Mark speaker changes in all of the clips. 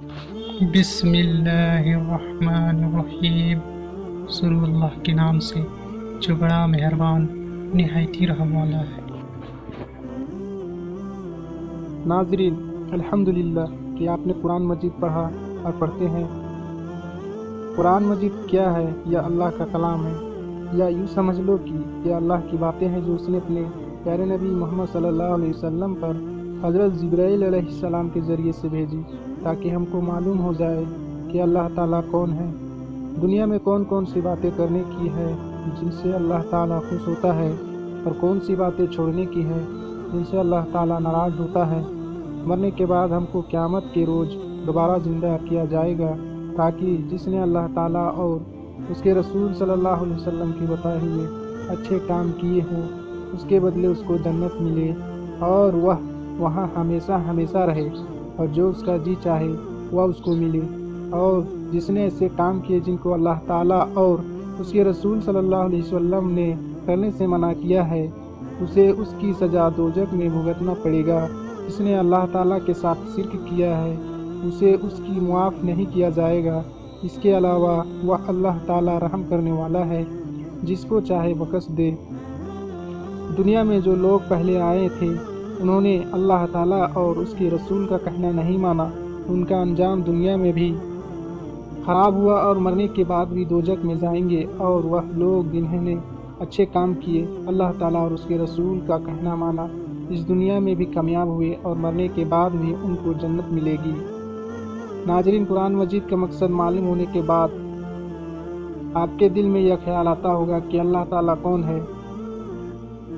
Speaker 1: بسم اللہ الرحمن الرحیم۔ شروع اللہ کے نام سے جو بڑا مہربان نہایت ہی رحم والا ہے۔
Speaker 2: ناظرین، الحمدللہ کہ آپ نے قرآن مجید پڑھا اور پڑھتے ہیں۔ قرآن مجید کیا ہے؟ یہ اللہ کا کلام ہے، یا یوں سمجھ لو کہ یہ اللہ کی باتیں ہیں جو اس نے اپنے پیارے نبی محمد صلی اللہ علیہ وسلم پر حضرت جبرائیل علیہ السلام کے ذریعے سے بھیجی، تاکہ ہم کو معلوم ہو جائے کہ اللہ تعالیٰ کون ہے، دنیا میں کون کون سی باتیں کرنے کی ہے جن سے اللہ تعالیٰ خوش ہوتا ہے، اور کون سی باتیں چھوڑنے کی ہے جن سے اللہ تعالیٰ ناراض ہوتا ہے۔ مرنے کے بعد ہم کو قیامت کے روز دوبارہ زندہ کیا جائے گا، تاکہ جس نے اللہ تعالیٰ اور اس کے رسول صلی اللہ علیہ وسلم کی بتائے ہوئے اچھے کام کیے ہوں، اس کے بدلے اس کو جنت ملے اور وہ وہاں ہمیشہ ہمیشہ رہے، اور جو اس کا جی چاہے وہ اس کو ملے۔ اور جس نے ایسے کام کیے جن کو اللہ تعالیٰ اور اس کے رسول صلی اللہ علیہ وسلم نے کرنے سے منع کیا ہے، اسے اس کی سزا دوزخ میں بھگتنا پڑے گا۔ جس نے اللہ تعالیٰ کے ساتھ شرک کیا ہے اسے اس کی معاف نہیں کیا جائے گا۔ اس کے علاوہ وہ اللہ تعالیٰ رحم کرنے والا ہے، جس کو چاہے بخش دے۔ دنیا میں جو لوگ پہلے آئے تھے انہوں نے اللہ تعالیٰ اور اس کے رسول کا کہنا نہیں مانا، ان کا انجام دنیا میں بھی خراب ہوا اور مرنے کے بعد بھی دوزخ میں جائیں گے۔ اور وہ لوگ جنہوں نے اچھے کام کیے، اللہ تعالیٰ اور اس کے رسول کا کہنا مانا، اس دنیا میں بھی کامیاب ہوئے اور مرنے کے بعد بھی ان کو جنت ملے گی۔ ناظرین، قرآن مجید کا مقصد معلوم ہونے کے بعد آپ کے دل میں یہ خیال آتا ہوگا کہ اللہ تعالیٰ کون ہے۔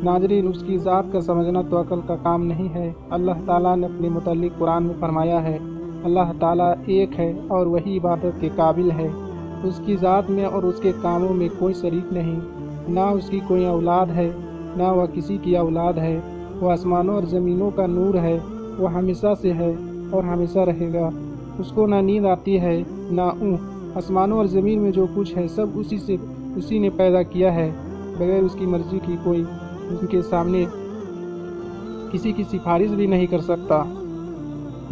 Speaker 2: ناظرین، اس کی ذات کا سمجھنا تو عقل کا کام نہیں ہے۔ اللہ تعالیٰ نے اپنے متعلق قرآن میں فرمایا ہے، اللہ تعالیٰ ایک ہے اور وہی عبادت کے قابل ہے۔ اس کی ذات میں اور اس کے کاموں میں کوئی شریک نہیں، نہ اس کی کوئی اولاد ہے نہ وہ کسی کی اولاد ہے۔ وہ آسمانوں اور زمینوں کا نور ہے، وہ ہمیشہ سے ہے اور ہمیشہ رہے گا۔ اس کو نہ نیند آتی ہے نہ اونگ۔ آسمانوں اور زمین میں جو کچھ ہے سب اسی نے پیدا کیا ہے، بغیر اس کی مرضی کی کوئی ان کے سامنے کسی کی سفارش بھی نہیں کر سکتا۔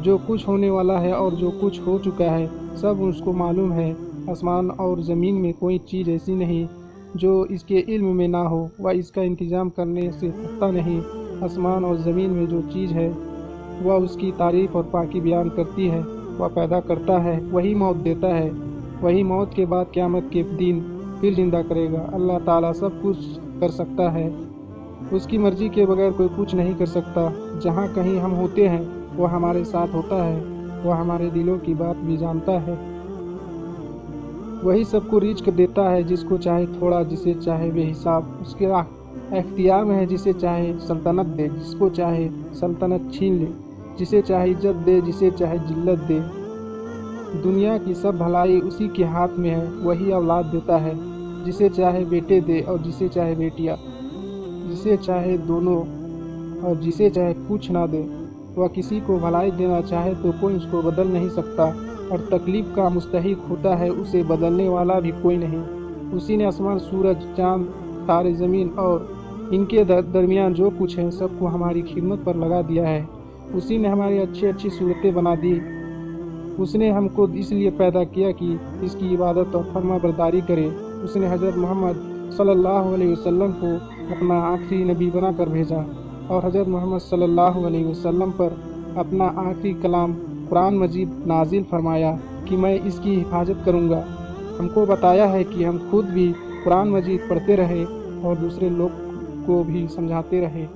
Speaker 2: جو کچھ ہونے والا ہے اور جو کچھ ہو چکا ہے سب اس کو معلوم ہے۔ آسمان اور زمین میں کوئی چیز ایسی نہیں جو اس کے علم میں نہ ہو، وہ اس کا انتظام کرنے سے تھکتا نہیں۔ آسمان اور زمین میں جو چیز ہے وہ اس کی تعریف اور پاکی بیان کرتی ہے۔ وہ پیدا کرتا ہے، وہی موت دیتا ہے، وہی موت کے بعد قیامت کے دن پھر زندہ کرے گا۔ اللہ تعالیٰ سب کچھ کر سکتا ہے، اس کی مرضی کے بغیر کوئی کچھ نہیں کر سکتا۔ جہاں کہیں ہم ہوتے ہیں وہ ہمارے ساتھ ہوتا ہے، وہ ہمارے دلوں کی بات بھی جانتا ہے۔ وہی سب کو رزق دیتا ہے، جس کو چاہے تھوڑا، جسے چاہے بے حساب۔ اس کے اختیار میں ہے، جسے چاہے سلطنت دے، جس کو چاہے سلطنت چھین لے، جسے چاہے عزت دے، جسے چاہے ذلت دے۔ دنیا کی سب بھلائی اسی کے ہاتھ میں ہے، وہی اولاد دیتا ہے، جسے چاہے بیٹے دے اور جسے چاہے بیٹیاں، جسے چاہے دونوں اور جسے چاہے کچھ نہ دے۔ وہ کسی کو بھلائی دینا چاہے تو کوئی اس کو بدل نہیں سکتا، اور تکلیف کا مستحق ہوتا ہے اسے بدلنے والا بھی کوئی نہیں۔ اسی نے آسمان، سورج، چاند، تارے، زمین اور ان کے درمیان جو کچھ ہے سب کو ہماری خدمت پر لگا دیا ہے۔ اسی نے ہماری اچھی اچھی صورتیں بنا دی۔ اس نے ہم کو اس لیے پیدا کیا کہ اس کی عبادت اور فرما برداری کرے۔ اس نے حضرت محمد صلی اللہ علیہ وسلم کو اپنا آخری نبی بنا کر بھیجا، اور حضرت محمد صلی اللہ علیہ وسلم پر اپنا آخری کلام قرآن مجید نازل فرمایا کہ میں اس کی حفاظت کروں گا۔ ہم کو بتایا ہے کہ ہم خود بھی قرآن مجید پڑھتے رہے اور دوسرے لوگ کو بھی سمجھاتے رہے۔